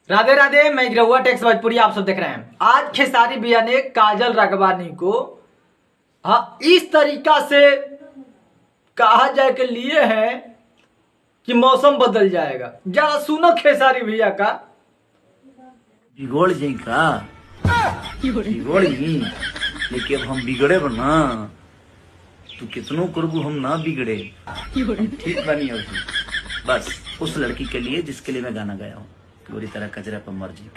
राधे राधे, मैं रहुआ टेक्स भोजपुरी आप सब देख रहे हैं। आज खेसारी भैया ने काजल राघवानी को इस तरीका से कहा जाए के लिए है कि मौसम बदल जाएगा। जरा सुनो खेसारी भैया का। बिगड़ जाई का बिगड़ ही, लेकिन अब हम बिगड़े बना तो कितनों करबू हम ना बिगड़े। ठीक बनी हो बस उस लड़की के लिए जिसके लिए मैं गाना गाया हूँ, पूरी तरह कचरा पर मर जी।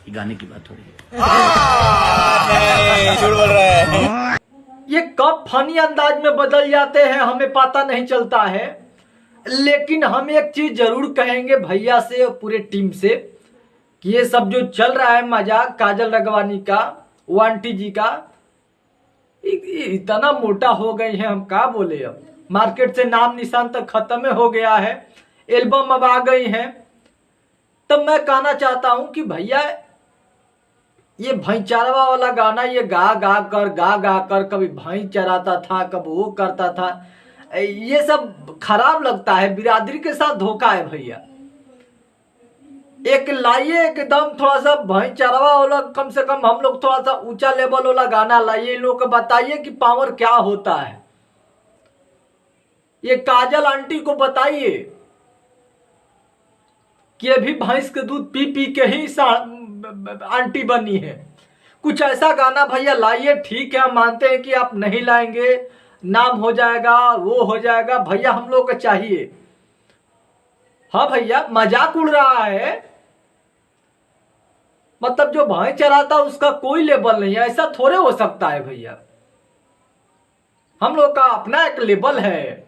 ये गाने की बात हो रही है। झूठ बोल रहा है। ये कब फनी अंदाज में बदल जाते हैं हमें पता नहीं चलता है। लेकिन हम एक चीज जरूर कहेंगे भैया से और पूरे टीम से कि ये सब जो चल रहा है मजाक काजल राघवानी का, वो आंटी जी का, इतना मोटा हो गए हैं, हम क्या बोले। अब मार्केट से नाम निशान तक खत्म हो गया है, एल्बम अब आ गई है। तब मैं कहना चाहता हूं कि भैया ये भाईचारा वाला गाना ये गा गा कर कभी भाई चराता था, कभी वो करता था, ये सब खराब लगता है। बिरादरी के साथ धोखा है भैया। एक लाइए एकदम थोड़ा सा भाईचारा वाला, कम से कम हम लोग थोड़ा सा ऊंचा लेवल वाला गाना लाइए। इन लोग को बताइए कि पावर क्या होता है। ये काजल आंटी को बताइए कि अभी भैंस के दूध पी पी के ही आंटी बनी है। कुछ ऐसा गाना भैया लाइए। ठीक है, हम मानते हैं कि आप नहीं लाएंगे, नाम हो जाएगा, वो हो जाएगा। भैया हम लोग को चाहिए। हाँ भैया, मजाक उड़ रहा है, मतलब जो भैंस चराता उसका कोई लेबल नहीं है, ऐसा थोड़े हो सकता है भैया। हम लोग का अपना एक लेबल है।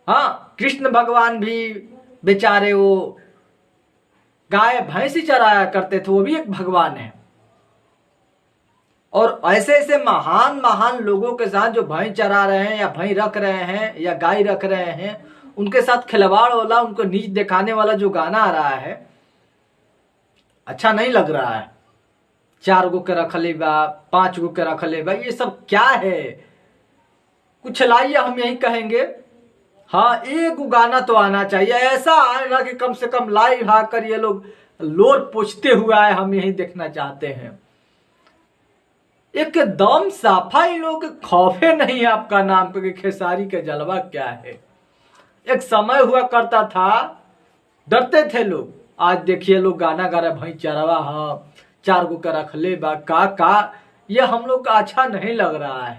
हाँ, कृष्ण भगवान भी बेचारे वो गाय भैंस ही चराया करते थे, वो भी एक भगवान है। और ऐसे ऐसे महान महान लोगों के साथ जो भैंस चरा रहे हैं या भैंस रख रहे हैं या गाय रख रहे हैं, उनके साथ खिलवाड़ वाला, उनको नीच दिखाने वाला जो गाना आ रहा है, अच्छा नहीं लग रहा है। 4 गो के रख ले बा, 5 गो के रख ले बा, ये सब क्या है। कुछ लाइए, हम यही कहेंगे। हाँ, एक गाना तो आना चाहिए, ऐसा आए ना कि कम से कम लाइव आकर ये लोग लोर पोछते हुए आए, हम यही देखना चाहते हैं। एकदम साफा इन लोगों के खौफे नहीं है आपका नाम पे कि खेसारी का जलवा क्या है। एक समय हुआ करता था, डरते थे लोग। आज देखिए लोग गाना गा रहे, भाई चरवा, हाँ 4 गो का रख ले बा का, ये हम लोग का अच्छा नहीं लग रहा है।